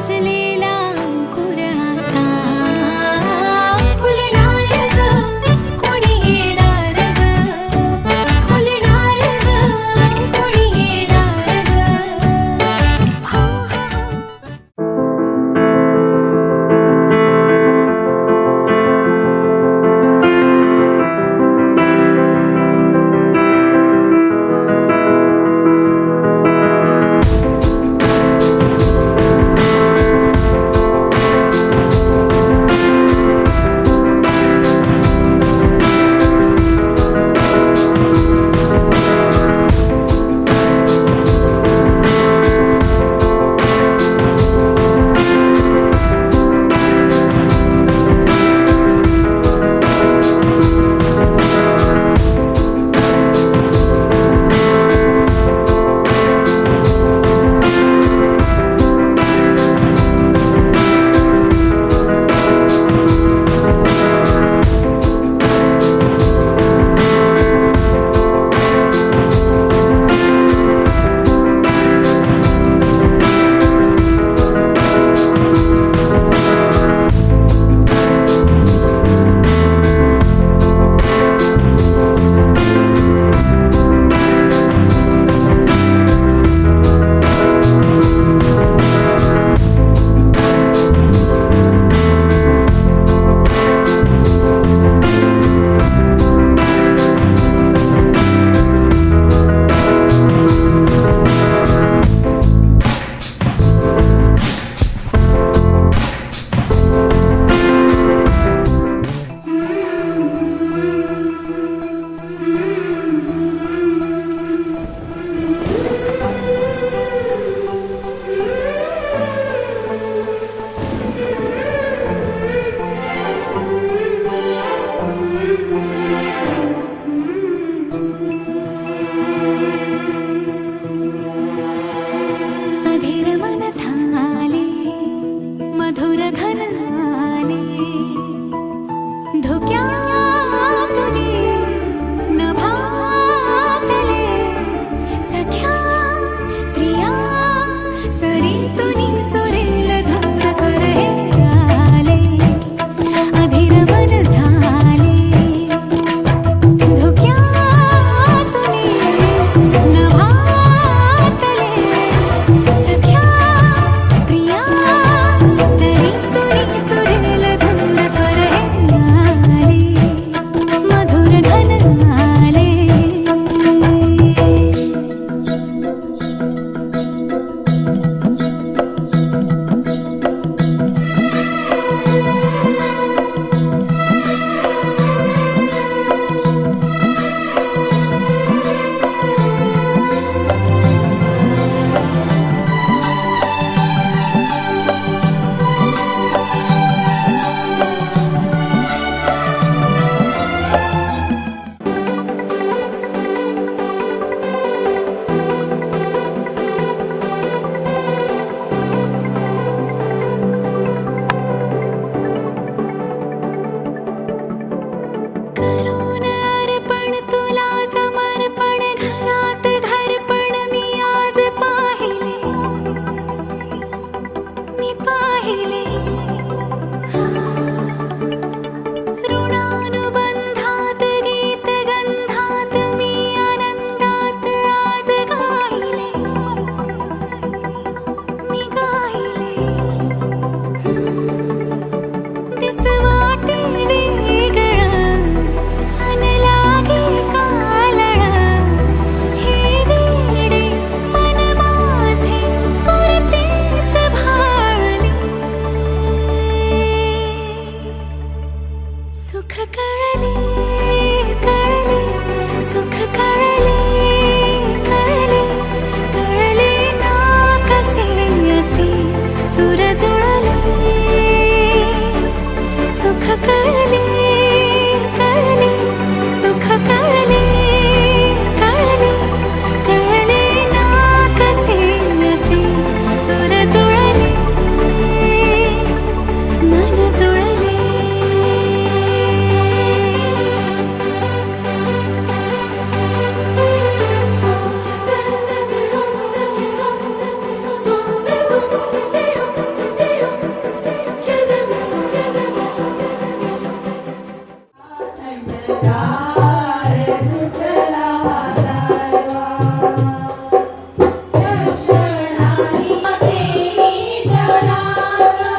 रुजलेला अंकुर आता फुलणार ग, कोणी येणार ग, फुलणार ग, कोणी येणार ग. हो हो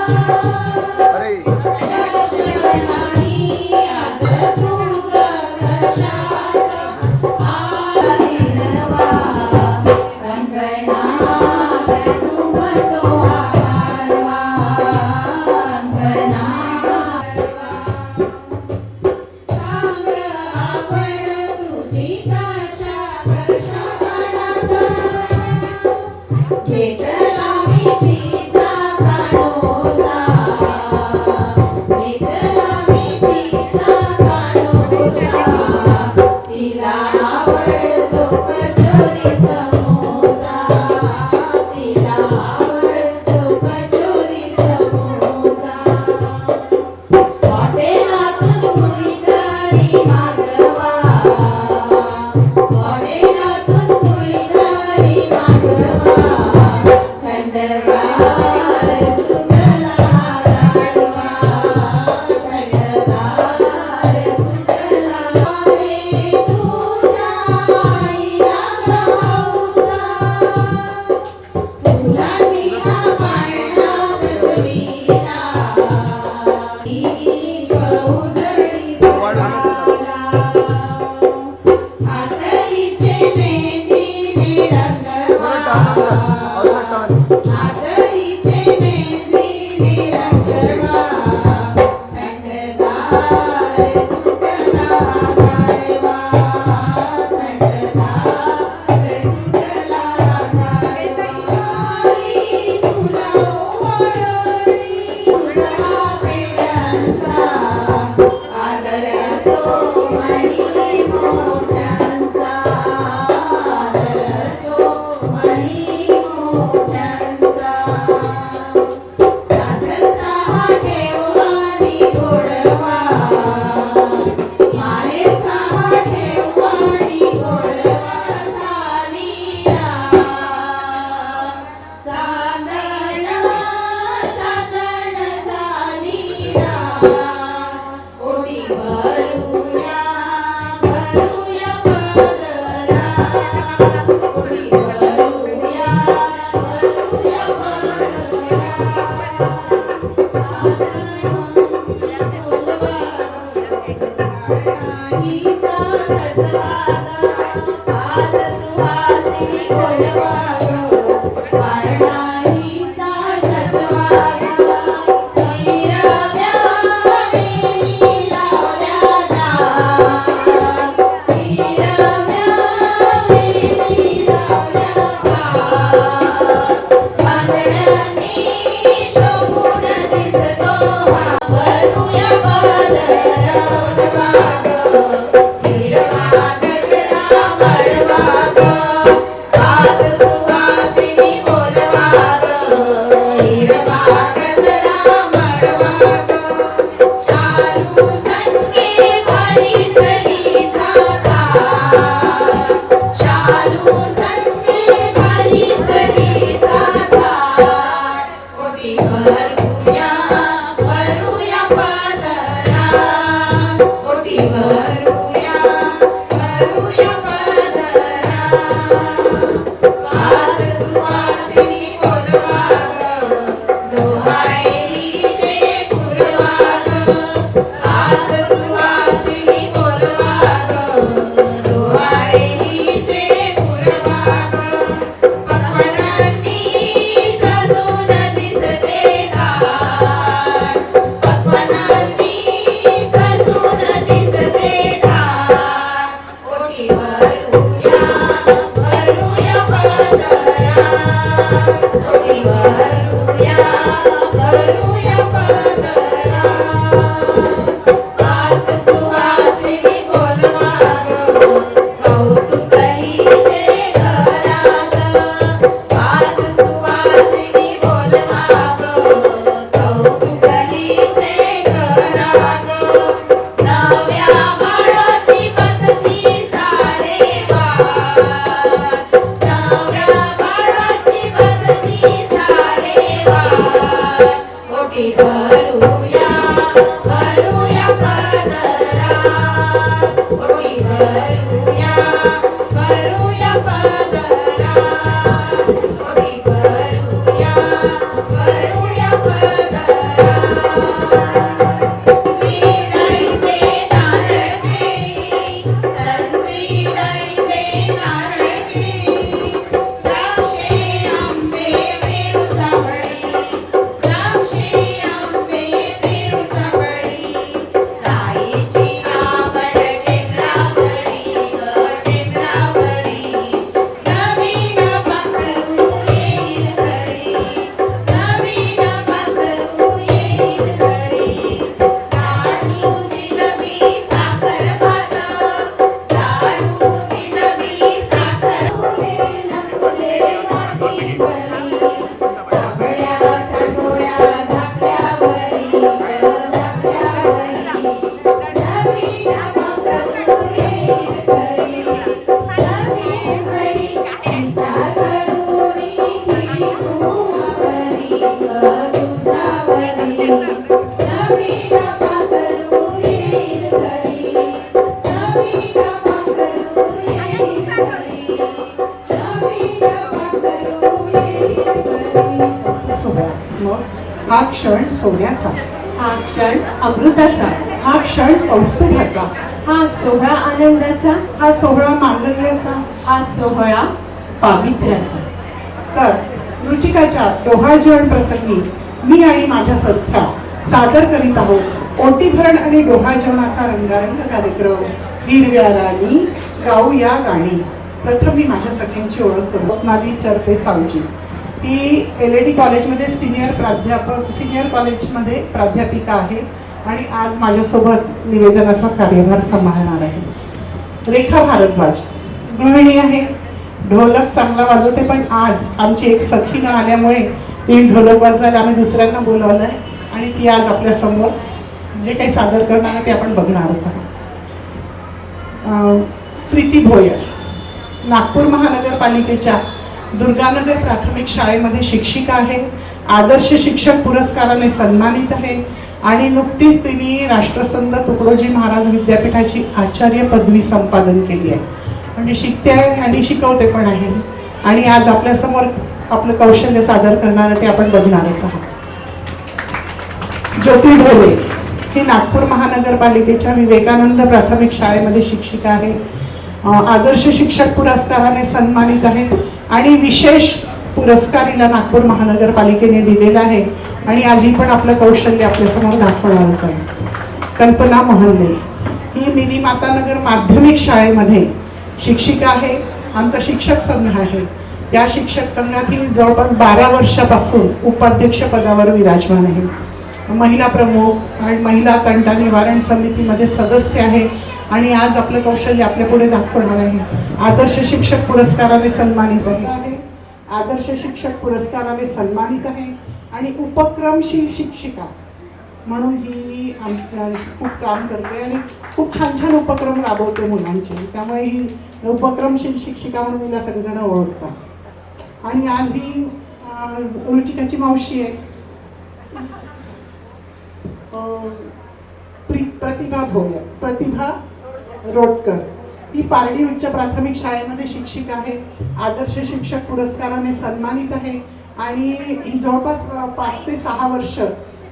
अरे करूया क्षण सोन्याचा, हा क्षण अमृताचा, हा क्षण कौस्तुभाचा, हा सोहळा आनंदाचा, हा सोहळा मांगल्याचा. हा सोहळा पावित्र्याचा. तर रुचिकाच्या डोहाळ जेवण प्रसंगी मी आणि माझ्या सख्या सादर करीत आहोत ओटीभरण आणि डोहाळ जेवणाचा रंगारंग कार्यक्रम हिरव्या राणी गाऊ या गाणी. प्रथम मी माझ्या सख्यांची ओळख करू. स्वप्नाली चरपे सावजी ही LAD कॉलेजमध्ये सिनियर कॉलेजमध्ये प्राध्यापिका आहे आणि आज माझ्यासोबत निवेदनाचा कार्यभार सांभाळणार आहे. रेखा भारद्वाज गृहिणी आहे, ढोलक चांगला वाजवते, पण आज आमची एक सखी न आल्यामुळे ती ढोलक वाजवायला आम्ही दुसऱ्यांना बोलावलं आहे आणि ती आज आपल्या समोर जे काही सादर करणार आहे ते आपण बघणारच आहोत. प्रीती भोयर नागपूर महानगरपालिकेच्या दुर्गानगर प्राथमिक शाळेमध्ये शिक्षिका आहे, आदर्श शिक्षक पुरस्काराने सन्मानित आहे आणि नुकतीच तिने राष्ट्रसंत तुकडोजी महाराज विद्यापीठाची आचार्य पदवी संपादन केली आहे. म्हणजे शिकते आहे आणि शिकवते पण आहे आणि आज आपल्यासमोर आपलं कौशल्य सादर करणारं ते आपण बघणारच आहोत. ज्योती ढोले ही नागपूर महानगरपालिकेच्या विवेकानंद प्राथमिक शाळेमध्ये शिक्षिका आहे, आदर्श शिक्षक पुरस्काराने सन्मानित आहे आणि विशेष पुरस्कारीला नागपूर महानगरपालिकेने दिलेला आहे आणि आज ही पण आपलं कौशल्य आपल्यासमोर दाखवणारच आहे. कल्पना मोहल्ले ही मिनी मातानगर माध्यमिक शाळेमध्ये शिक्षिका आहे, आमचा शिक्षक संघ आहे. त्या शिक्षक संघात ही जवळपास 12 वर्षापासून उपाध्यक्ष पदावर विराजमान आहे. महिला प्रमुख आणि महिला तंटा निवारण समितीमध्ये सदस्य आहे आणि आज आपलं कौशल्य आपल्या पुढे दाखवणार आहे. आदर्श शिक्षक पुरस्काराने सन्मानित आहे, आदर्श शिक्षक पुरस्काराने सन्मानित आहे आणि उपक्रमशील शिक्षिका म्हणून ही आमच्या खूप काम करते आणि खूप छान छान उपक्रम राबवते मुलांचे. त्यामुळे ही उपक्रमशील शिक्षिका म्हणून हिला सगळेजण ओळखतात. आणि आज ही रुचिकाची मावशी आहे, प्रतिभा रोडकर ही पारडी उच्च प्राथमिक शाळेमध्ये शिक्षिका आहे, आदर्श शिक्षक पुरस्काराने सन्मानित आहे आणि ही जवळपास 5 ते 6 वर्ष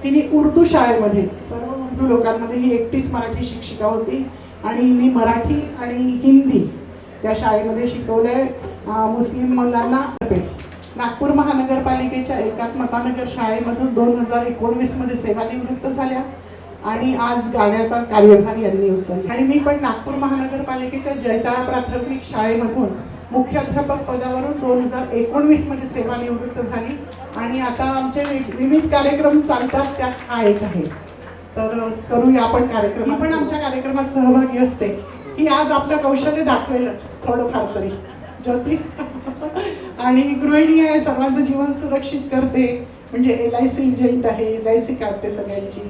तिने उर्दू शाळेमध्ये सर्व उर्दू लोकांमध्ये ही एकटीच मराठी शिक्षिका होती आणि मी मराठी आणि हिंदी त्या शाळेमध्ये शिकवलंय मुस्लिम मुलांना. नागपूर महानगरपालिकेच्या एकात्मतानगर शाळेमधून 2019 मध्ये सेवानिवृत्त झाल्या आणि आज गाण्याचा कार्यभार यांनी उचलला. आणि मी पण नागपूर महानगरपालिकेच्या जयताळा प्राथमिक शाळेमधून मुख्याध्यापक पदावरून 2019 मध्ये सेवानिवृत्त झाली आणि आता आमचे विविध कार्यक्रम चालतात, त्यात हा एक आहे. तर करूया आपण कार्यक्रम. पण आमच्या कार्यक्रमात सहभागी असते ही आज आपलं कौशल्य दाखवेलच थोडंफार तरी. ज्योती आणि गृहिणी आहे, सर्वांचं जीवन सुरक्षित करते, म्हणजे LIC एजंट आहे, LIC काढते सगळ्यांची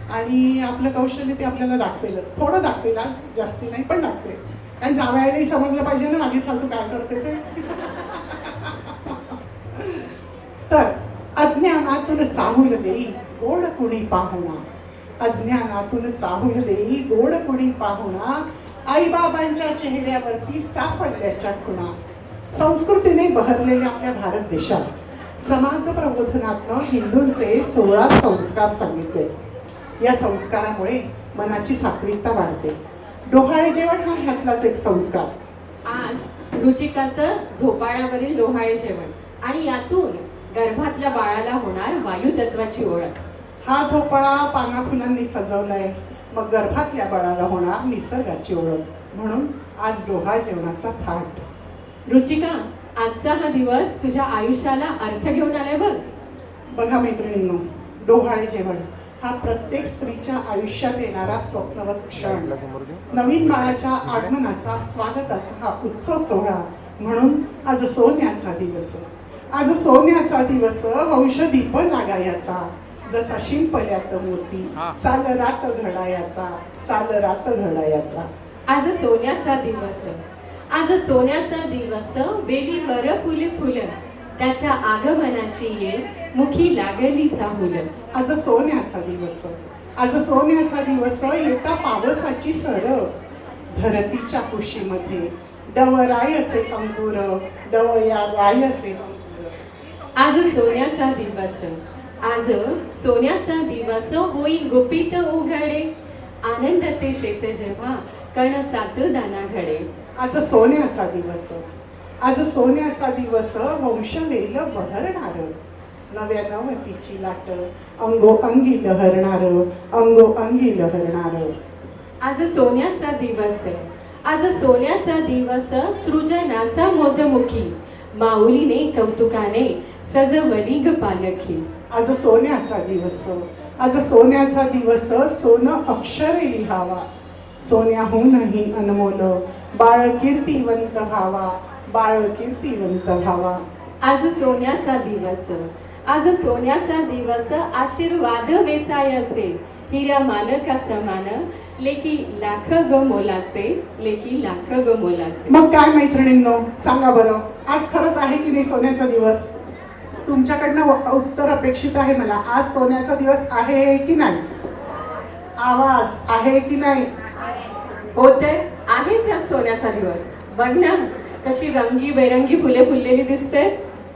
आणि आपलं कौशल्य ते आपल्याला दाखवेलच, थोडं दाखवेल, आज जास्ती नाही पण दाखवेल. आणि जावयालाही समजलं पाहिजे ना माझी सासू काय करते ते. तर अज्ञानातून चाहूल देई गोड कुणी पाहुणा, अज्ञानातून चाहूल देई गोड कुणी पाहुणा, आईबाबांच्या चेहऱ्यावरती साफल्याच्या खुणा. संस्कृतीने बहरलेल्या आपल्या भारत देशात समाज प्रबोधनातनं हिंदूंचे 16 संस्कार सांगितले. या संस्कारामुळे मनाची सात्विकता वाढते. डोहाळे जेवण हा ह्यातलाच एक संस्कार. आज रुचिकाचं झोपाळ्यावरील डोहाळे जेवण आणि यातून गर्भातल्या बाळाला होणार वायुतत्वाची ओळख. हा झोपाळा पाना फुलांनी सजवलाय, मग गर्भातल्या बाळाला होणार निसर्गाची ओळख. म्हणून आज डोहाळे जेवणाचा थाट. रुचिका, आजचा हा दिवस तुझ्या आयुष्याला अर्थ घेऊन आलाय बघ. बघा मैत्रिणींनो, डोहाळे जेवण हा प्रत्येक स्त्रीच्या आयुष्यात येणारा स्वप्नवत क्षण, नवीन बाळाच्या आगमनाचा स्वागताचा हा उत्सव सोहळा. म्हणून आज सोन्याचा दिवस, आज सोन्याचा दिवस, वंश दीप लागायचा, जसा शिंपल्यात मोती साल रात घडायाचा, साल रात घडायाचा. आज सोन्याचा दिवस, आज सोन्याचा दिवस, बेलीवर फुले फुल, त्याच्या आगमनाची ये मुखी लागली चाहूल. आज सोन्याचा दिवस, आज सोन्याचा दिवस, येता पावसाची सर, धरतीच्या कुशीमध्ये डवरायचे अंकुर, डवया रायचे अंकुर. आज सोन्याचा दिवस, आज सोन्याचा दिवस होई गुपित उघडे, आनंद ते शेत जेव्हा कणसात दाना घडे. आज सोन्याचा दिवस, आज सोन्याचा दिवस वंशवेल बहरणार, नव्या नवतीची लाट अंगोअंगी लहरणार, अंगोअंगी लहरणार. आज सोन्याचा दिवस, आज सोन्याचा दिवस सृजनाचा मोदमुखी, माऊलीने कौतुकाने सजवली ग पालखी. आज सोन्याचा दिवस, आज सोन्याचा दिवस सोनं अक्षरे लिहावा, सोन्याहूनही अनमोल बाळ कीर्तिवंत व्हावा, बाळ कीर्तिवंत व्हावा. आज सोन्याचा दिवस, आज सोन्याचा दिवस आशीर्वाद वेचायचे, हिऱ्या मानका समान लेकी लाख ग मोलाचे, लेकी लाख ग मोलाचे. मग काय मैत्रिणींनो, सांगा बरं, आज खरंच आहे की नाही सोन्याचा दिवस? तुमच्याकडनं उत्तर अपेक्षित आहे मला. आज सोन्याचा दिवस आहे की नाही? आवाज आहे की नाही? होते आहेच आज सोन्याचा दिवस. बघ ना कशी रंगी बेरंगी फुले फुललेली दिसते.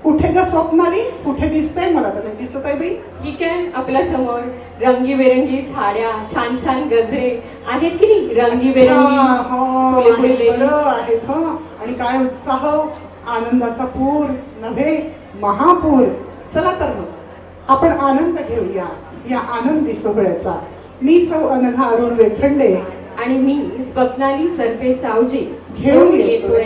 कुठे ग स्वप्नाली, कुठे दिसतंय? मला तर नाही दिसत आहे बाई. ठीक आहे, आपल्या समोर रंगीबेरंगी झाड्या, छान छान गजरे आहेत की नाही, रंगीबेरंगी फुले फुललेली. आहेत हं. आणि काय उत्साह, आनंदाचा पूर नव्हे महापूर. चला तर मग आपण आनंद घेऊया या आनंदी सोहळ्याचा. मी सौ अनघा अरुण वेखंडे आणि मी स्वप्नाली चरपे सावजी घेऊन येतोय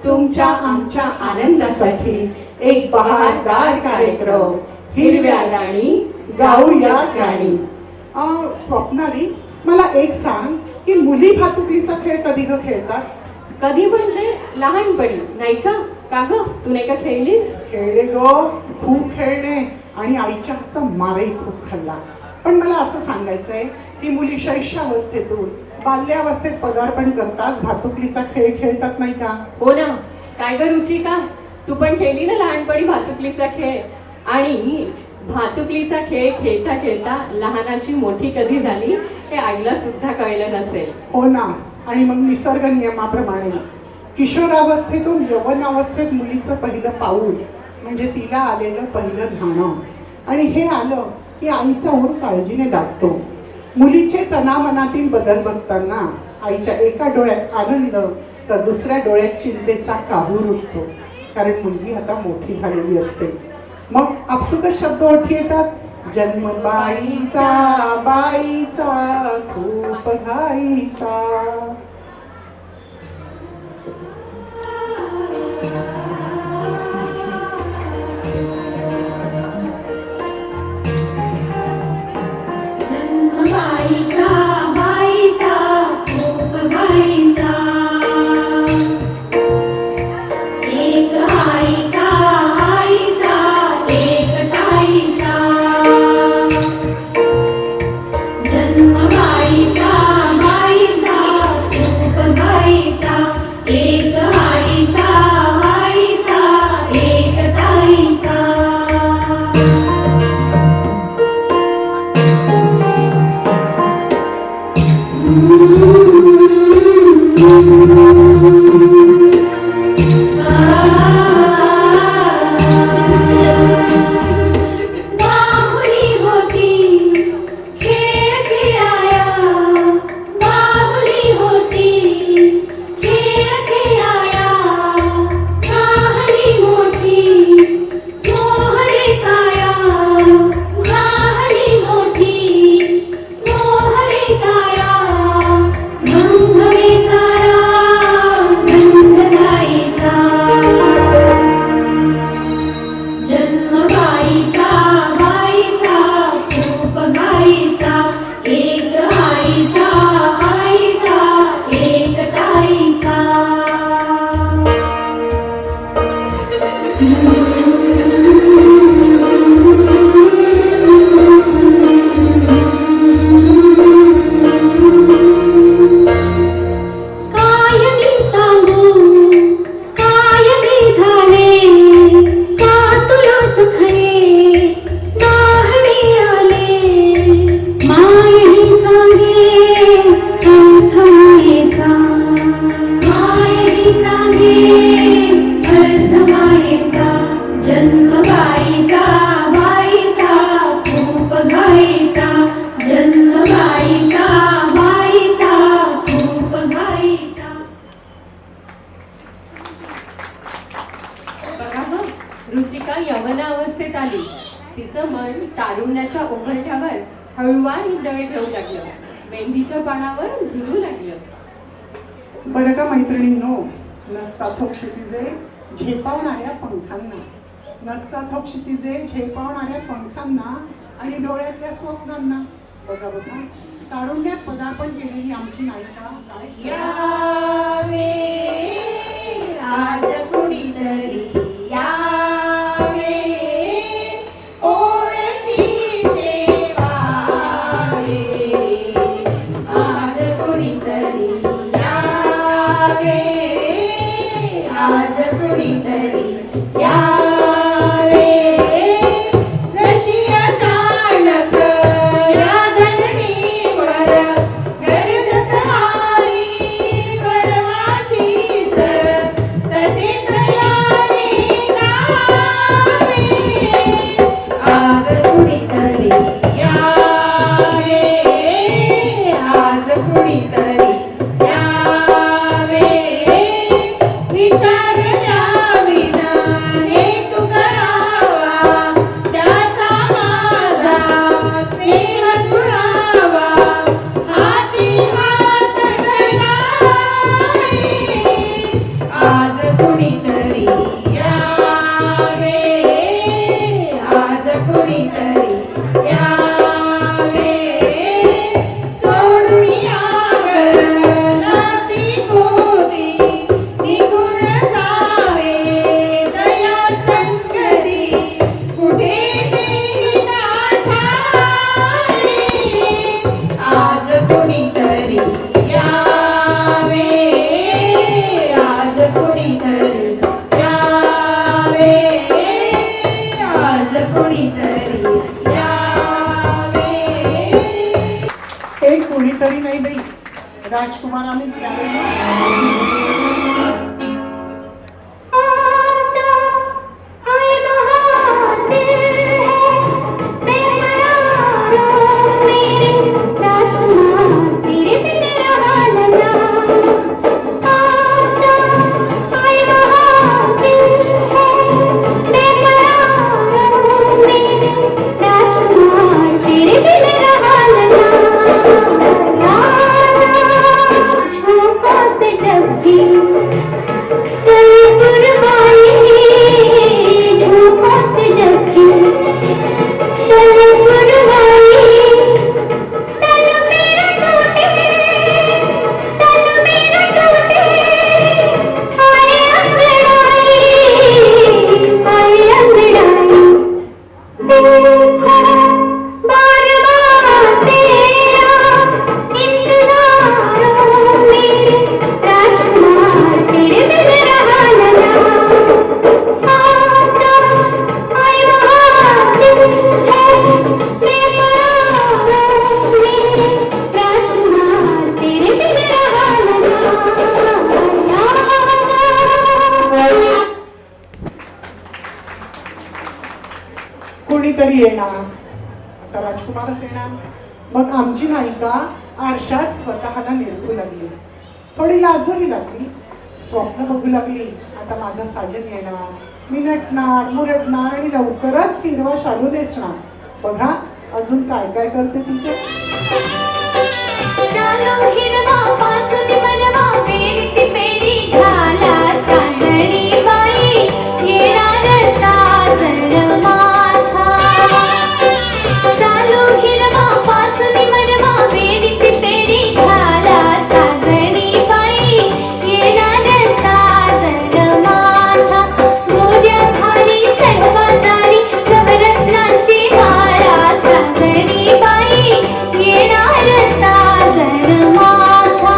तुमच्या आमच्या आनंदासाठी एक बहारदार कार्यक्रम, हिरव्या राणी गाऊया गाणी. स्वप्नाली, मला एक सांग की मुली भातुकलीचा खेळ कधी ग खेळतात? कधी म्हणजे लहानपणी नाही का? का ग तू नाही का खेळलीस? खेळले ग, खूप खेळणे आणि आईच्या हातचा मारही खूप खाल्ला. पण मला असं सांगायचंय की मुली शैशवावस्थेतून बाल्यावस्थेत पदार्पण करताच भातुकलीचा खेळ खेळतात नाही का? हो ना. काय ग रुचिका, तू पण खेळली ना लहानपणी भातुकलीचा खेळ? आणि भातुकलीचा खेळ खेळता खेळता लहानाची मोठी कधी झाली हे आईला सुद्धा कळलं नसेल. हो ना. आणि मग निसर्ग नियमाप्रमाणे किशोरावस्थेतून यवनावस्थेत मुलीचं पहिलं पाऊल म्हणजे तिला आलेलं पहिलं ध्यान. आणि हे आलं की आईचा ऊर काळजीने दाबतो. मुलीचे तनामनातील बदल बघताना आईच्या एका डोळ्यात आनंद तर दुसऱ्या डोळ्यात चिंतेचा काहूर उठतो, कारण मुलगी आता मोठी झालेली असते. मग आपसुकच शब्द ओठी येतात, जन्म बाईचा बाईचा खूप घाईचा. बाईचा बाईचा खूप बाईचा, एक आईचा आईचा एक ताईचा, जन्म बाईचा बाईचा पाण्याच्या उंबरठ्यावर हळुवार दळे ठेवू लागलं. मेहंदीच्या पानावर झुलू लागलं. बरं का मैत्रिणींनो, नसतात हो क्षितिजे झेपावणाऱ्या पंखांना, नसतात हो क्षितिजे झेपावणाऱ्या पंखांना आणि डोळ्यातल्या स्वप्नांना. बघा बघा, तारुण्यात पदार्पण केलेली आमची नायिका काय यावे आज कुणीतरी यावे ओळखीचे व्हावे. आज कुणीतरी यावे, आज कुणीतरी यावे. जशी अचानक या धरणीवर गरजत आली वळवाची सर, तसे तयारी गावे. आज कुणीतरी यावे, आज कुणीतरी यावे. विचार द्याविन हेतू करावा, त्याचा माझा स्नेह जुळावा. हाती हात धरावे. आज कुणीतरी यावे, आज कुणीतरी यावे. सोडून या नाती गोती निघून जावे दया संगती, कुठे तेही नाठावे. आज कुणीतरी यावे, आज कुणीतरी यावे, आज कुणीतरी यावे. हे कोणीतरी नाही बाई, राजकुमारानेच यावे ना. कोणीतरी येणार, आता राजकुमारच येणार. मग आमची नायिका आरशात स्वतःला निरखू लागली, थोडी लाजूही लागली, स्वप्न बघू लागली. आता माझा साजन येणार, मी नटणार मुरटणार आणि लवकरच हिरवा शालू नेसणार. बघा अजून काय काय करते तिथे. शालू हिरवा पाचून मनवा पेडीत पेडी घाला साजणी बाई येणार साजन माझा. शालू हिरवा पाचून मनवा पेडीत पेडी घाला साजणी बाई येणार साजन माझा. मोड्या भारी चढवा जारी नवरत्नांची माळा साजणी बाई येणार साजन माझा.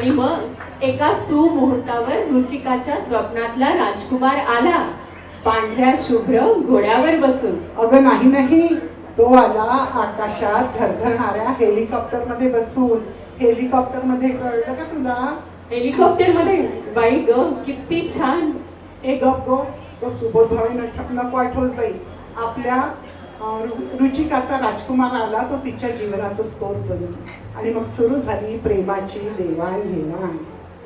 आणि मग एका सुमुहूर्तावर रुचिकाच्या स्वप्नातला राजकुमार आला, पांढऱ्या शुभ्र घोड्यावर बसून. अगं नाही नाही, तो आला आकाशात धडधडणाऱ्या हेलिकॉप्टर मध्ये बसून. हेलिकॉप्टर मध्ये, कळलं का तुला? हेलिकॉप्टर मध्ये? बाई ग, किती छान. ए गप गो, तो सुबोध भावे नको आठवस बाई. आपल्या रुचिकाचा राजकुमार आला, तो तिच्या जीवनाचं स्तोत्र बनून. आणि मग सुरू झाली प्रेमाची देवाणघेवाण.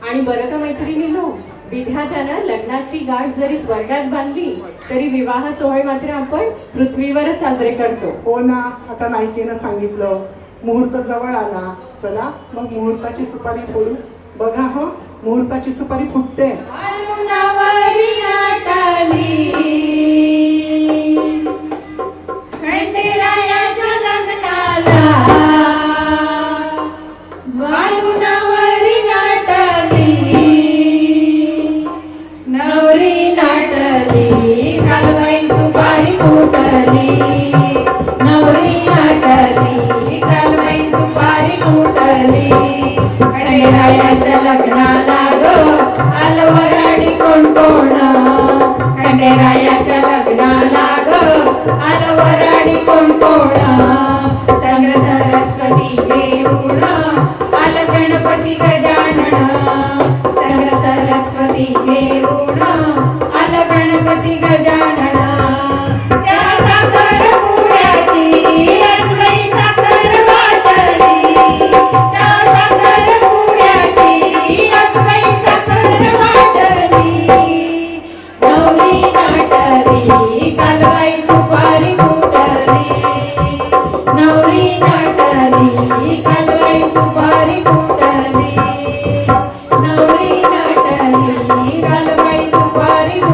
आणि बरं का मैत्रिणींनो, विधात्यानं लग्नाची गाठ जरी स्वर्गात बांधली तरी विवाह सोहळे मात्र आपण पृथ्वीवरच साजरे करतो. हो ना, आता नायिकेनं सांगितलं मुहूर्त जवळ आला, चला मग मुहूर्ताची सुपारी फोडू. बघा ह, मुहूर्ताची सुपारी फुटते. खंडेरायाच्या लग्नाला बालुनावरी नाटली, नवरी नाटली, कालबाई सुपारी फुटली. नवरी नाटली, कालबाई सुपारी फुटली. खंडेरायाच्या लग्नाला ग आलं वराडी कोण कोण. खंडेरायाच्या लग्नाला ग आलं वराडी कोण कोण. संग सरस्वती घेऊन आलं गणपती गजानन. संग सरस्वती घेऊन आलं गणपती गजानन. त्या साखर पुड्याची आजबाई साखर वाटली. त्या साखर पुड्याची आजबाई साखर वाटली. नवरी नाटली, कालबाई सुपारी फुटली. नवरी नाटली, कालबाई सुपारी फुटली. नवरी नाटली, कालबाई सुपारी फुटली.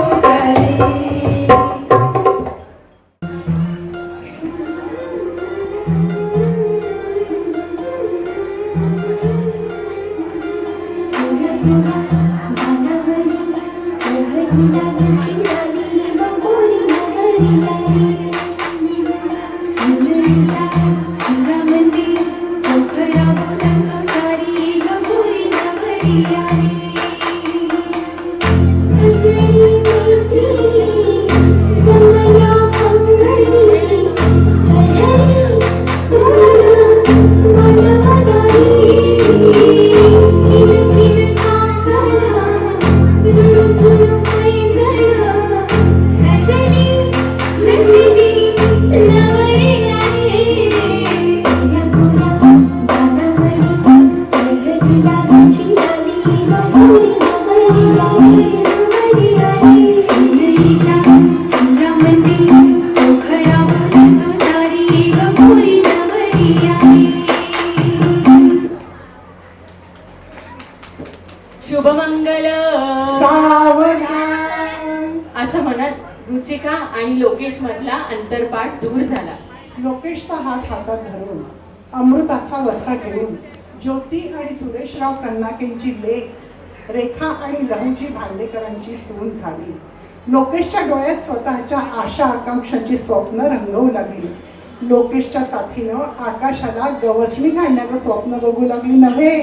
शुभमंगल सावधान. असं म्हणत रुचिका आणि लोकेश मधला अंतरपाठ दूर झाला. लोकेशचा हात हातात धरून अमृताचा वसा घेऊन ज्योती आणि सुरेशराव कन्नाकेंची लेक रेखा आणि लहूजी भांडेकरांची सून झाली. लोकेशच्या डोळ्यात स्वतःच्या आशा आकांक्षांची स्वप्न रंगवू लागली. लोकेशच्या साथीनं आकाशाला गवसणी काढण्याचं स्वप्न बघू लागली नव्हे,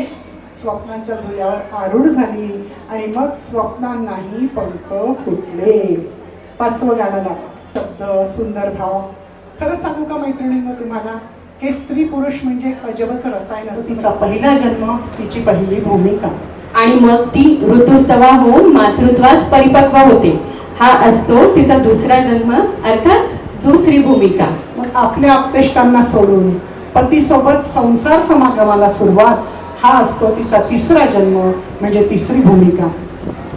स्वप्नांच्या झुल्यावर आरूढ झाली. आणि मग स्वप्नांनाही पंख फुटले. 5वं गाणं लावा. शब्द, सुंदर भाव. खरं सांगू का मैत्रिणींना तुम्हाला, हे स्त्री पुरुष म्हणजे अजबच रसायन असतं. तिचा पहिला जन्म, तिची पहिली भूमिका. आणि मग ती ऋतुस्तवा होऊन मातृत्वास परिपक्व होते. हा असतो तिचा दुसरा जन्म, अर्थात दुसरी भूमिका. मग आपल्या आपतेष्टांना सोडून पतीसोबत संसार समागमाला सुरुवात, हा असतो तिचा तिसरा जन्म, म्हणजे तिसरी भूमिका.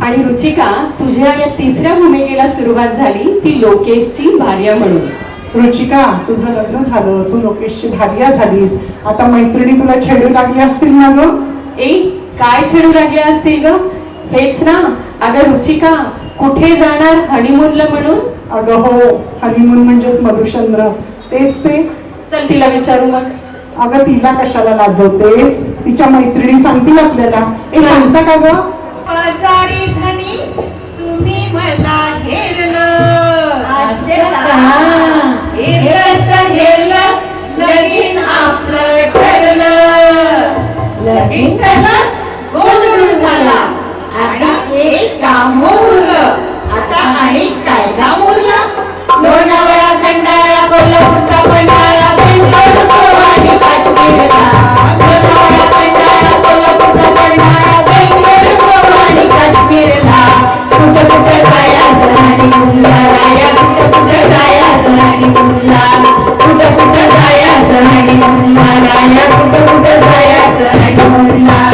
आणि रुचिका, तुझ्या या तिसऱ्या भूमिकेला सुरुवात झाली ती लोकेशची भार्या म्हणून. रुचिका, तुझं लग्न झालं, तू लोकेशची भार्या झालीस. आता मैत्रिणी तुला छेडू लागली असतील ना ग? काय छेडू लागले असतील ग? हेच ना. अगं रुचिका, कुठे जाणार हनीमूनला म्हणून? अगं हो, हनीमून म्हणजेच मधुचंद्र, तेच ते. चल तिला विचारू मग. अगं तिला कशाला लाजवतेस? तिच्या मैत्रिणी सांगतील आपल्याला. हे सांगता का ग? बाजारी धनी तुम्ही मला हेरलं. असं का? हेरलं तर हेरलं, लगीन आपलं ठरलं. लगीन ठरलं, गोंधळ आता एक काम उरलं. आता आणि काय काम उरलं? लोणावळा, खंडाळा, कोल्हापूरचा पन्हाळा, बेंगलोर, गोवा आणि काश्मीरला. लोणावळा, खंडाळा, कोल्हापूरचा पन्हाळा, बेंगलोर, गोवा आणि काश्मीरला. कुठं कुठं जायचं हनीमूनला राया, कुठं कुठं जायचं हनीमूनला. कुठं कुठं जायचं हनीमूनला राया, कुठं कुठं जायचं हनीमूनला.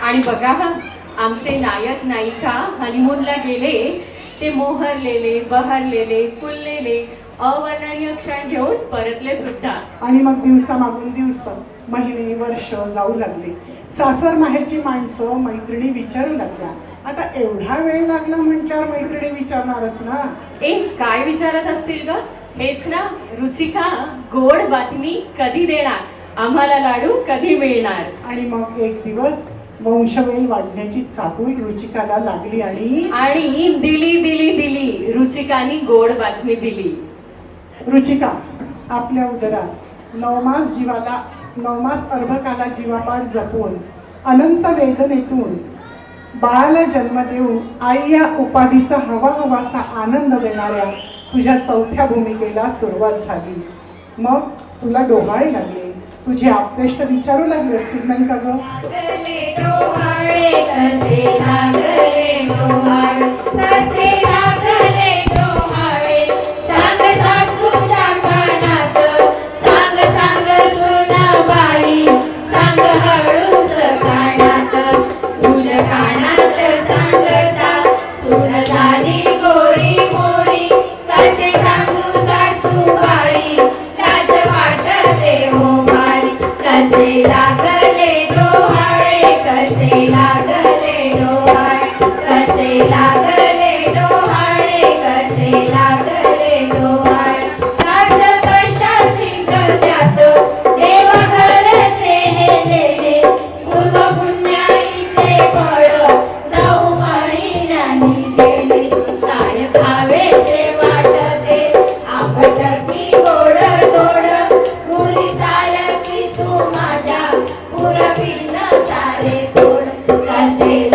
आणि बघा हा, आमचे नायक नायिका हनीमूनला गेले ते मोहरलेले, बहरलेले, फुललेले, अवर्णनीय क्षण घेऊन परतले सुद्धा. आणि मग दिवसामागून दिवस, महिने, वर्ष जाऊ लागले. सासर माहेरची माणसं मैत्रिणी विचारू लागल्या. आता एवढा वेळ लागला म्हटल्यावर मैत्रिणी विचारणारच ना. काय विचारत असतील ग? हेच ना, रुचिका गोड बातमी कधी देणार, आम्हाला लाडू कधी मिळणार. आणि मग एक दिवस वंशवेल वाढण्याची चाहूल रुचिकाला लागली आणि दिली रुचिकानी गोड बातमी दिली. रुचिका, आपल्या उदरात नवमास अर्भकाला जीवापाड जपून अनंत वेदनेतून बाळाला जन्म देऊन आई या उपाधीचा हवाहवासा आनंद देणाऱ्या तुझ्या चौथ्या भूमिकेला सुरुवात झाली. मग तुला डोहाळे लागले, तुझे आप्तेष्ट विचारू लागले असतील नाही का ग? लागले डोहाळे कसे लागले डोहाळे, कसे लागले डोहाळे, सांग सासूच्या कानात, सांग सांग सुनाबाई, सांग हळूच कानात, तुझ कानात सांगता सुन झाली गोरी मोरी, कसे सांगू सासूबाई, लाज वाटते हो भारी, कसे लागले डोहाळे, कसे लागले डोहाळे, कसे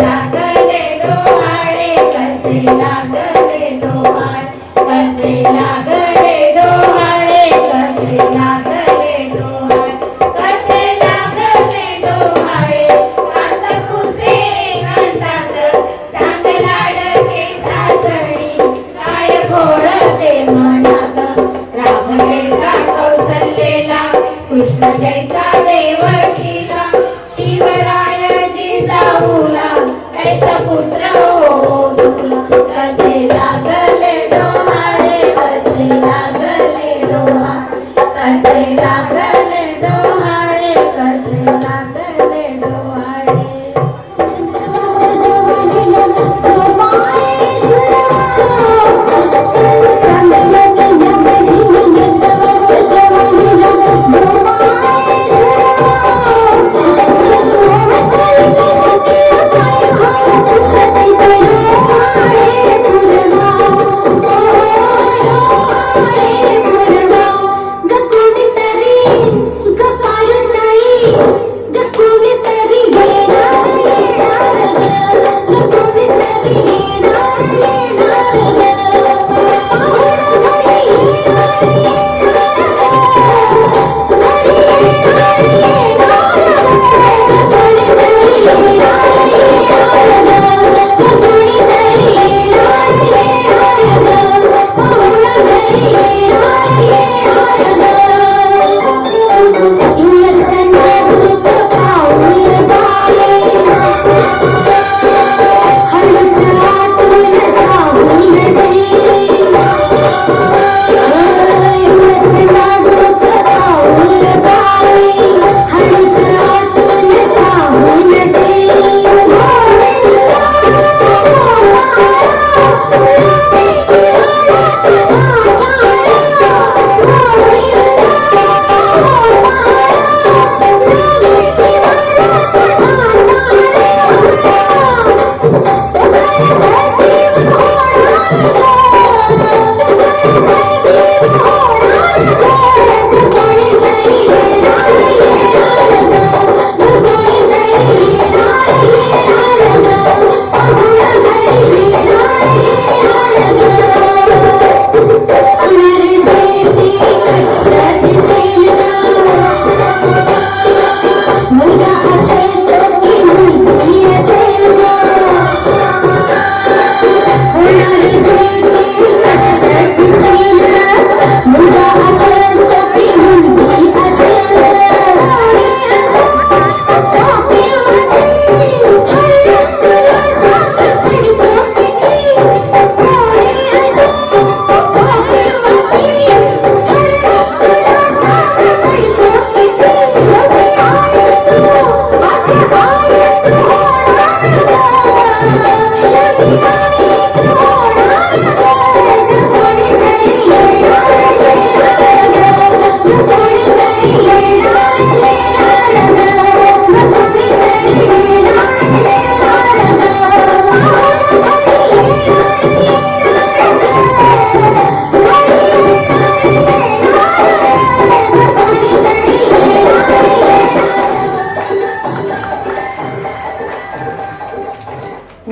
लागले डोहाळे कसे लागले डोहाळे कसे लागले डोहाळे कसे लागले डोहाळे कसे लागले डोहाळे कांत कुसे कांतात सांग लाडके साजणी काय घोळते मनात राम जैसा कौसल्येला कृष्ण जैसा देवकीला शिवराय जिजाऊला ऐसा पुत्र हो तुला कसे लागले डोहाळे कसे लागले डोहाळे कसे लागले डोहाळे कसे लागले डोहाळे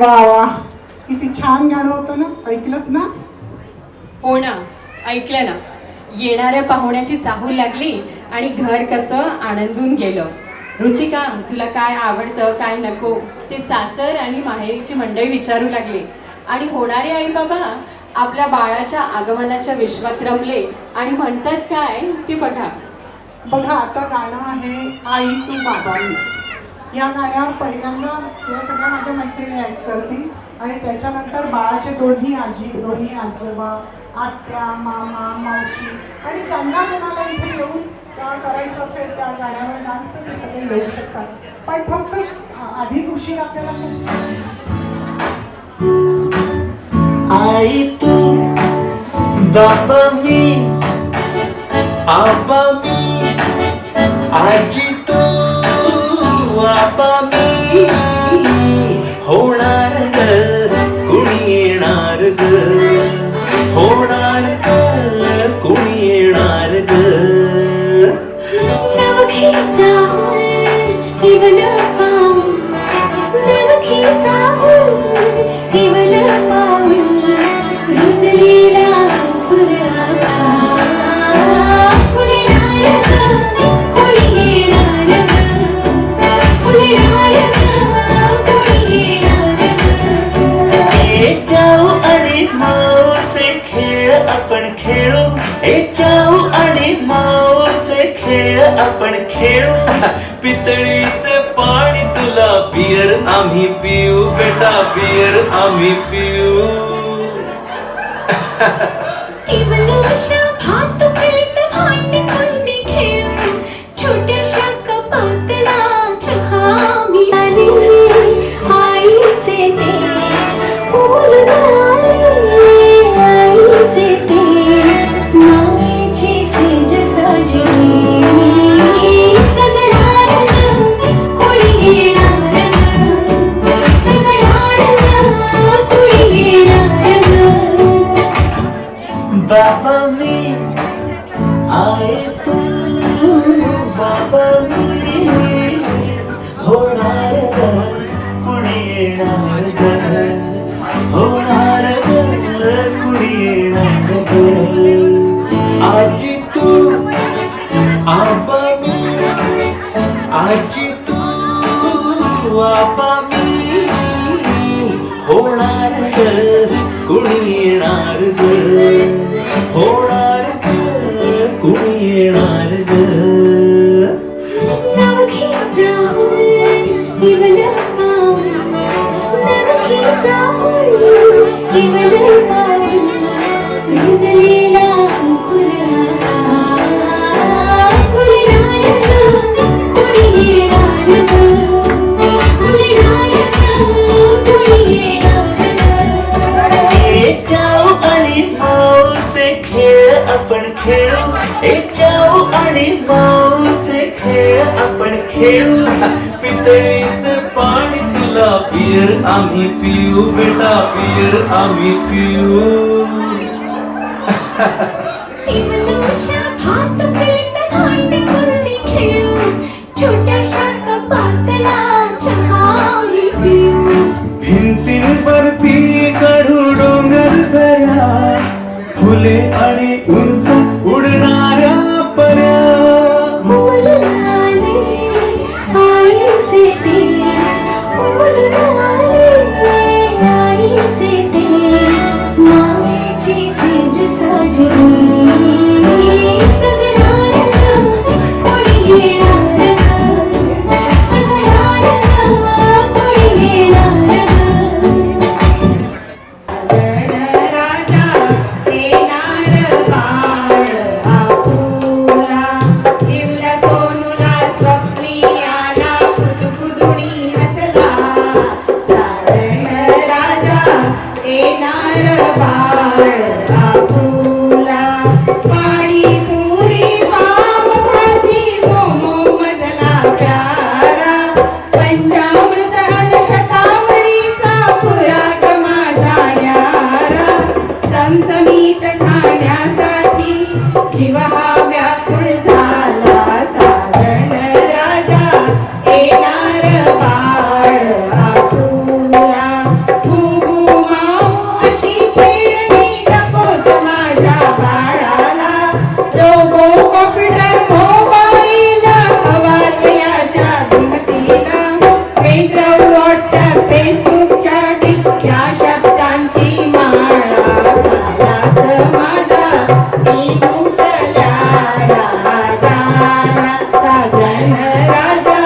वा वा, किती छान गाणं होतं ना, ऐकलत ना? हो ना, ऐकलं ना. येणाऱ्या पाहुण्याची चाहूल लागली आणि घर कसं आनंदून गेलं. रुचिका, तुला काय आवडतं काय नको ते सासर आणि माहेरीची मंडळी विचारू लागली आणि होणारे आई बाबा आपल्या बाळाच्या आगमनाच्या विश्वात रमले आणि म्हणतात काय ते बघा. बघा, आता गाणं आहे आई तू बाबा मी. या गाण्यावर पहिल्यांदा या सगळ्या माझ्या मैत्रिणी ऍड करतील आणि त्याच्यानंतर बाळाचे दोन्ही आजी, दोन्ही आजोबा, आत्या, मामा, मावशी आणि ज्यांना कोणाला इथे येऊन करायचं असेल त्या गाण्यावर डान्स तर ते सगळे येऊ शकतात. पण फक्त आधीच उशीर आपल्याला आई तू बाबा मी, आबा मी, आजी तू, आबा मी, होणार ग कुणी येणार ग, होणार ग कुणी येणार ग. नवखीचा हिवल पाहून, नवखीचा आपण खेळू पितळीचे पाणी तुला बियर आम्ही पिऊ बेटा बियर आम्ही पिऊ केवलशा भातुकलीत भांडी कुंडी खेळू छोट्याशा कपातला चहा मिळाली आईचे तेज उलगडले आईचे तेज मायेची सेज सजली सजणार कोणी येणार सजणार कोणी येणार बाबा मी आहे तू बाबा मी होणार ग कुणी येणार ग होणार ग कुणी येणार ग आजी तू आबा मी आजी तू आबा मी होणार ग कुणी येणार ग होणार ग कुणी येणार ग नवखीचा होईल केवल पाऊल नवखीचा होईल केवल पाऊल रुजलेला अंकुरा फुलणार कुणी येणार फुलणार कुणी येणार एक जाऊ आणि माऊचे खेळ आपण खेळू एक जाऊ आणि माऊचे खेळ आपण खेळू पितळीचे पाणी तुला बियर आम्ही पिऊ बेटा बियर आम्ही पिऊ केवलशा भातुकलीत भांडी कुंडी खेळू छोट्याशा कपातला चहा मी पिऊ भिंतीवरती काढू डोंगर दऱ्या फुले आणि उंच उडणाऱ्या पर्या उलगडले आईचे तेज उलगडले आईचे तेज मायेची सेज सजली सजणार कोणी येणार सजणार कोणी येणार राजा येणार बाळ आपुला दिवला सोनूला स्वप्नी आला कुदकुदुणी हसला सारण राजा येणार बाळ आपुला पाणीपुरी पावभाजी मोमो मजला प्यारा पंचामृत शतावरीचा खुराक माझा न्यारा चमचमीत खाण्यासाठी जीव हा व्याकुळ झाला सारण राजा येणार बाळ आपुला भूभू माऊ अशी खेळणी नकोच माझ्या बाळाला रोबो कॉम्प्युटर मोबाईल हवाच याच्या भिंतीला पेनड्राईव्ह व्हॉट्सअप फेसबुक चॅटिंग या शब्दांची माळा झालाच माझा जीव तुटला राजाला साजन राजा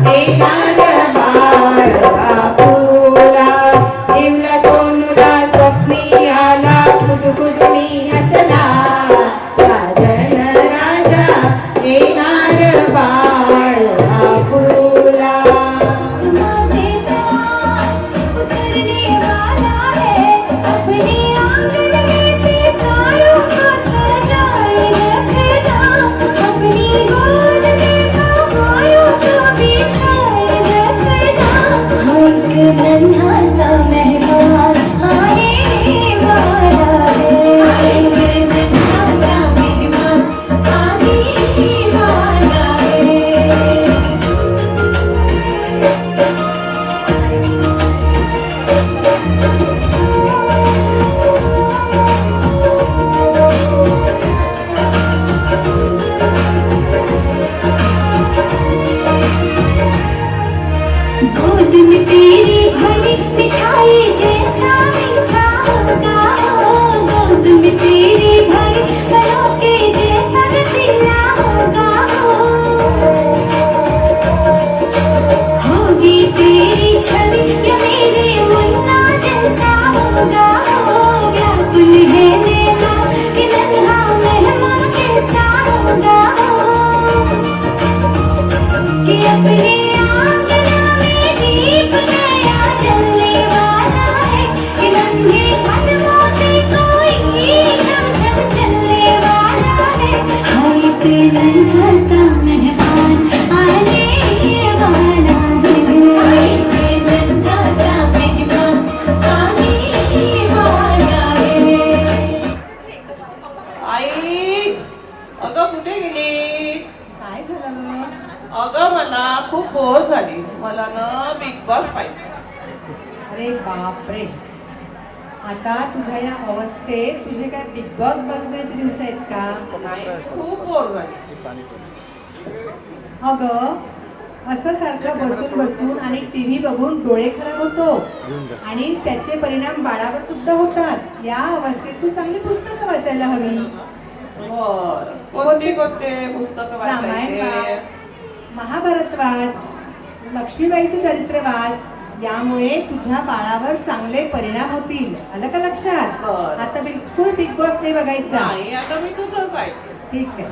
येणार बाळ आपुला दिवला सोनूला स्वप्नी आला कुदकुदुणी हसला साजन राजा येणार बाळ आपुला सुवासेच्या अरे बापरे, आता तुझ्या या अवस्थेत तुझे काय बिग बॉस बघण्याचे दिवस आहेत का? खूप बोर झाली. अगं असं सारखं बसून बसून आणि टीव्ही बघून डोळे खराब होतो आणि त्याचे परिणाम बाळावर सुद्धा होतात. या अवस्थेत तू चांगली पुस्तकं वाचायला हवी. कोणते कोणते पुस्तकं रामायण वाचायचे? वाच, महाभारत वाच, लक्ष्मीबाईचं चरित्र वाच. यामुळे तुझ्या बाळावर चांगले परिणाम होतील. आलं का लक्षात? बरं. आता बिलकुल बिग बॉस नाही बघायचा. नाही, आता मी तुझंच ऐकते. ठीक आहे.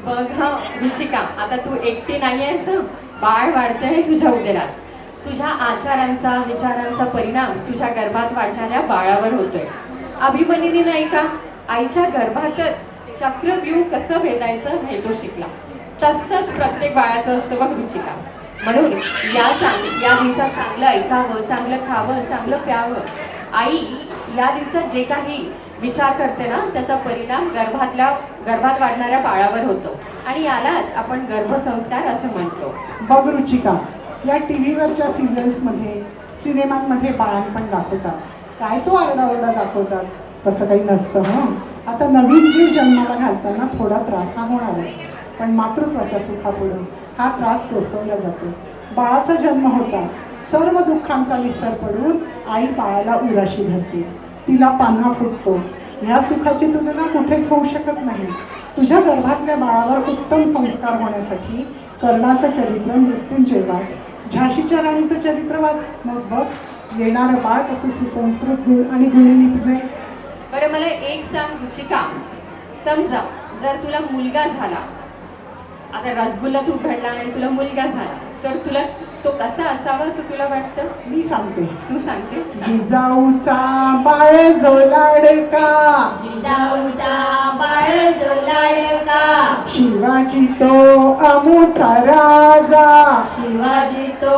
बघ हा रुचिका, आता तू एकटी नाही आहेस हं. बाळ वाढतंय तुझ्या उदरात. तुझ्या आचारांचा विचारांचा परिणाम तुझ्या गर्भात वाढणाऱ्या बाळावर होतोय. अभिमन्यूने नाही का आईच्या गर्भातच चक्रव्यूह कसं भेदायचं हे तो शिकला. तसंच प्रत्येक बाळाचं असतं बघ रुचिका. म्हणून या दिवसात चांगलं ऐकावं, चांगलं खावं, चांगलं प्यावं. आई या दिवसात जे काही विचार करते ना त्याचा परिणाम गर्भात वाढणाऱ्या बाळावर होतो आणि यालाच आपण गर्भसंस्कार असं म्हणतो. बघ रुचिका, या टीव्हीवरच्या सिरियल्समध्ये सिनेमांमध्ये बाळांपण दाखवतात. काय तो आरडाओरडा दाखवतात, तसं काही नसतं. आता नवीन जीव जन्माला घालताना थोडा त्रास हा होणारच, पण मातृत्वाच्या सुखापुढं हा त्रास सोसवला जातो. बाळाचा जन्म होताच सर्व दुःखांचा विसर पडून आई बाळाला उराशी धरते, तिला पान्हा फुटतो. या सुखाची तुलना कुठेच होऊ शकत नाही. तुझ्या गर्भातल्या बाळावर उत्तम संस्कार होण्यासाठी कर्णाचं चरित्र मृत्युंजय वाच, झाशीच्या राणीचं चरित्र वाच. मग बघ येणारं बाळ कसं सुसंस्कृत आणि गुणी निपजे. बरं मला एक सांग रुचिका, समजा जर तुला मुलगा झाला, आता रसगुल्ला तू घडला आणि तुला मुलगा झाला, तर तुला तो कसा असावा असं तुला वाटतं? मी सांगते. तू सांगतेस? जिजाऊचा बाळ जो लाडका, जिजाऊचा बाळ जो लाडका, शिवाजी तो अमुचा राजा, शिवाजी तो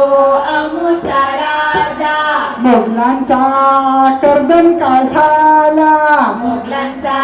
अमुचा राजा, मोगलांचा कर्दन काळ झाला, मोगलांचा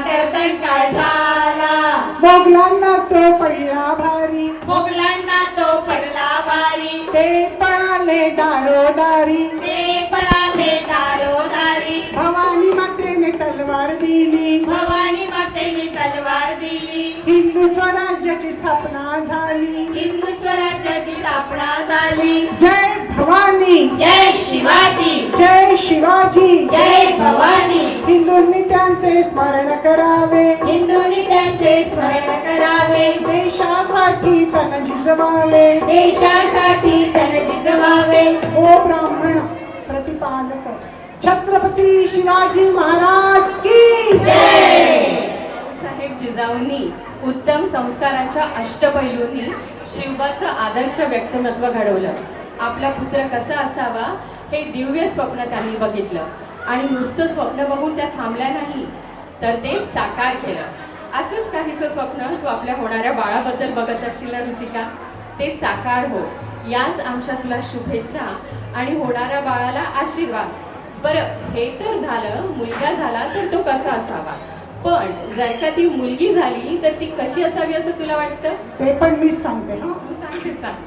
गर्दन काळ झाला, मोगलांना तो पडला भारी, मोगलांना तो पडला भारी, ते पळाले दारोदारी, ते पळाले दारोदारी, भवानी मातेने तलवार दिली, भवानी मातेने तलवार दिली, हिंदू स्वराज्याची स्थापना झाली. हिंदू स्वराज्याची स्थापना झाली. जय भवानी, जय शिवाजी, जय शिवाजी, जय भवानी. हिंदूंनी त्यांचे स्मरण करावे, हिंदूंनी त्यांचे स्मरण करावे, देशासाठी तन झिजवावे. देशासाठी तन झिजवावे. ओ ब्राह्मण प्रतिपादक छत्रपती शिवाजी महाराज की जय. साहेब जिजाऊंनी उत्तम संस्कारांच्या अष्टपैलूंनी शिवबाचं आदर्श व्यक्तिमत्व घडवलं. आपला पुत्र कसा असावा हे दिव्य स्वप्न त्यांनी बघितलं आणि नुसतं स्वप्न बघून त्या थांबल्या नाही, तर ते साकार केलं. असंच काहीसं स्वप्न तू आपल्या होणाऱ्या बाळाबद्दल बघत असशील ना रुचिका, ते साकार हो. याच आमच्या तुला शुभेच्छा आणि होणाऱ्या बाळाला आशीर्वाद. बरं हे तर झालं, मुलगा झाला तर तो कसा असावा, पण जर का ती मुलगी झाली तर ती कशी असावी असं तुला वाटतं? ते पण मीच सांगते. तू सांगते, सांग.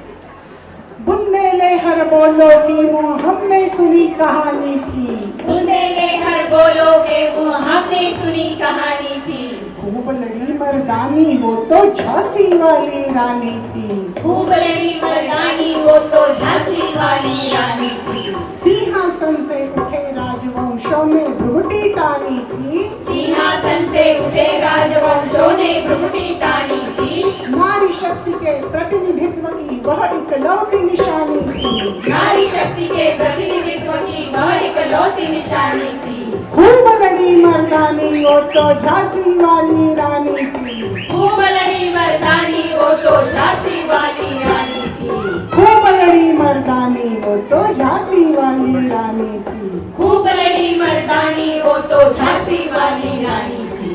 बुंदेले हर बोलो की मुँह हमने सुनी कहानी थी, बुंदेले हर बोलो के वो हमने सुनी कहानी थी, खूब लड़ी मर्दानी वो तो झांसी वाली रानी थी, खूब लड़ी मर्दानी वो तो झांसी वाली रानी थी, सिंहासन से उठे राजवंशों में भ्रुकुटी तानी थी, सिंहासन से उठे राजवंशों ने भ्रुकुटी तानी थी, नारी शक्ति के प्रतिनिधित्व की वह इकलौती निशानी थी, नारी शक्ति के प्रतिनिधित्व की वह इकलौती निशानी थी, खूब लड़ी मर्दानी वो तो झांसी वाली रानी थी, खूब लड़ी मर्दानी वो तो झांसी वाली रानी थी, खूब लड़ी मर्दानी वो तो झांसी वाली रानी थी. खूब लड़ी मर्दानी वो तो झांसी वाली रानी थी.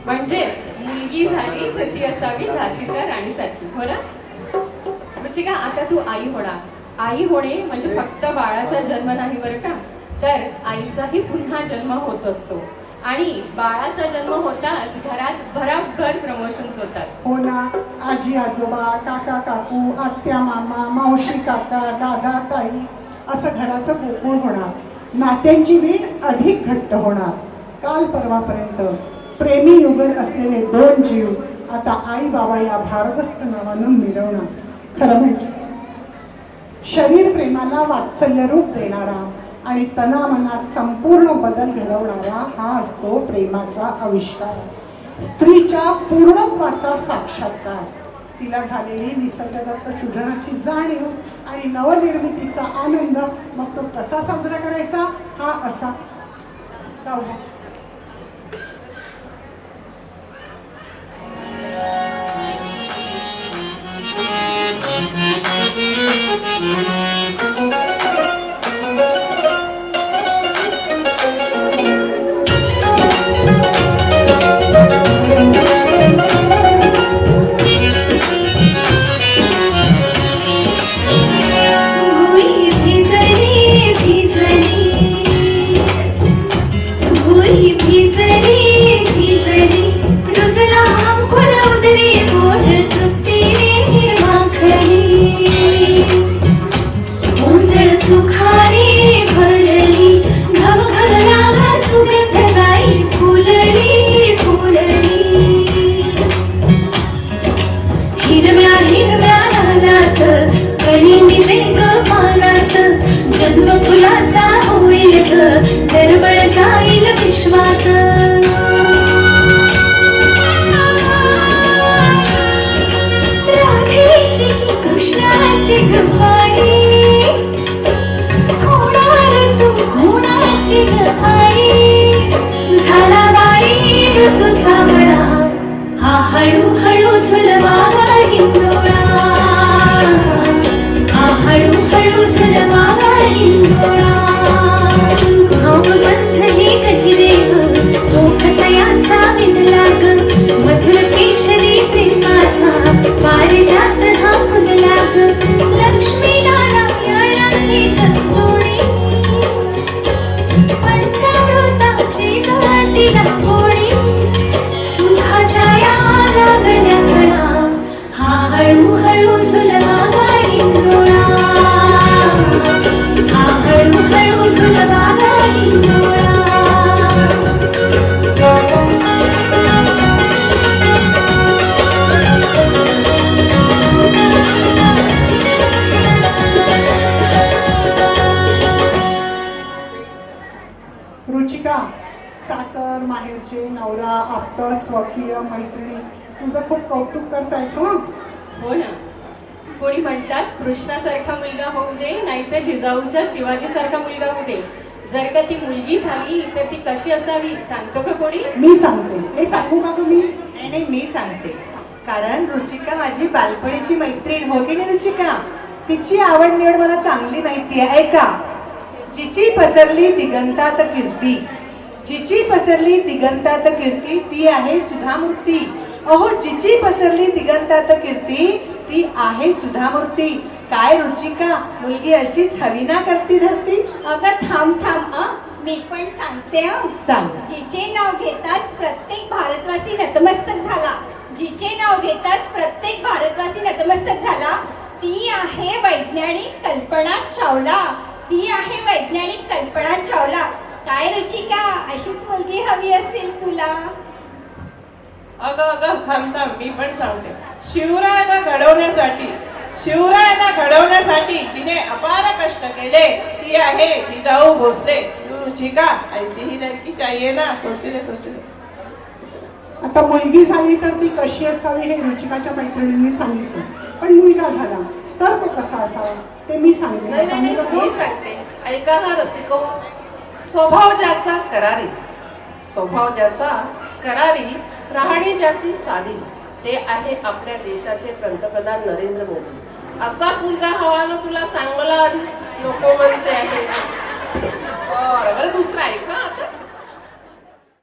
म्हणजेच मुलगी झाली तर ती असावी झाशीच्या राणीसारखी, हो ना रुचिका? आता तू आई होणार. आई होणे म्हणजे फक्त बाळाचा जन्म नाही बरं का, तर आईचाही पुन्हा जन्म होत असतो आणि बाळाचा जन्म होताच घरात भराभर प्रमोशन्स होतात. हो ना, आजी आजोबा, काका काकू, आत्या मामा, मावशी काका, दादा ताई असं घराचं गोकुळ होणार. नात्यांची वीण अधिक घट्ट होणार. काल परवापर्यंत प्रेमी युगल असलेले दोन जीव आता आई बाबा या भारदस्त नावानं मिळवणार. खरं म्हणजे शरीर प्रेमाला वात्सल्य रूप देणारा आणि तनामनात संपूर्ण बदल घडवणारा हा असतो प्रेमाचा आविष्कार. स्त्रीच्या पूर्णत्वाचा साक्षात्कार. तिला झालेली निसर्गदत्त सृजनाची जाणीव आणि नवनिर्मितीचा आनंद. मग तो कसा साजरा करायचा? हा असा गाऊ. भुई भिजली भिजली रुजला अंकुर उदरी बोल तृप्तीने माखली. उजळ सुखाने भरली घमघमला सुगंध गाई फुलली फुलली. हिरव्या हिरव्या रानात कणी मिजे ग पानात जन्म फुलाचा होईल ग दरवळ जाईल विश्वात. राधेची की कृष्णाची गपाई होणार तू कोणाची ग आई. झाला बाई ऋतू सावळा हा हळूहळू झुलवाला हिंदोळा. हा हळूहळू झुलवाला हिंदोळा. भावबंध हे कहिरे ग मोठतयाचा विणला ग मधुर केशरी प्रेमाचा पारिजात हा फुलला ग. लक्ष्मी नारायणाची जोडी पंचामृताची तिला गोडी. सुखाच्या या लागल्या कणा हा हळूहळू झुलवाला हिंदोळा. हा हळूहळू झुलवाला हिंदोळा. रुचिका, सासर माहेरचे नवरा आप्त स्वकीय मैत्रिणी तुझं खूप कौतुक करतायत. हं हो ना. कोणी म्हणतात कृष्णासारखा मुलगा होऊ दे, नाहीतर जिजाऊच्या शिवाजीसारखा मुलगा होऊ दे. जर का ती मुलगी झाली तर ती कशी असावी सांगतो का कोणी? मी सांगते. हे सांगू का तुम्ही? नाही मी सांगते. कारण रुचिका माझी बालपणीची मैत्रीण हो की नाही रुचिका? तिची आवड निवड मला चांगली माहिती आहे. ऐका. जिची पसरली दिगंतात कीर्ती, जिची पसरली दिगंतात कीर्ती ती आहे सुधामूर्ती. अहो जिची पसरली दिगंतात कीर्ती ती आहे सुधामूर्ती. काय रुचिका, मुलगी अशीच हवी ना करती धरती? अगं थांब मी पण सांगते. सांग. जिचे नाव घेताच प्रत्येक भारतवासी नतमस्तक झाला. जिचे नाव घेताच प्रत्येक भारतवासी नतमस्तक झाला ती आहे वैज्ञानिक कल्पना चावला. ती आहे वैज्ञानिक कल्पना चावला. काय रुचिका, अशीच मुलगी हवी असेल तुला? अगं थांब मी पण सांगते. शिवरायांना घडवण्यासाठी जिने अपार कष्ट केले ती आहे जिजाऊ भोसले. रुचिका ऐसी ही लड़की चाहिए ना. सोचले. आता मुलगी झाली तर ती कशी असावी हे रुचिकाच्या मैत्रिणींनी सांगितलं. पण मुलगा झाला तर तो कसा असावा ते मी सांगते. मी सांगते. ऐका हा रसिको. स्वभाव ज्याचा करारी राहणी ज्याची साधी ते आहे आपल्या देशाचे पंतप्रधान नरेंद्र मोदी. असाच मुलगा हवा ना तुला? सांग मला आधी. नको म्हणते आहे. बरं दुसरा ऐका.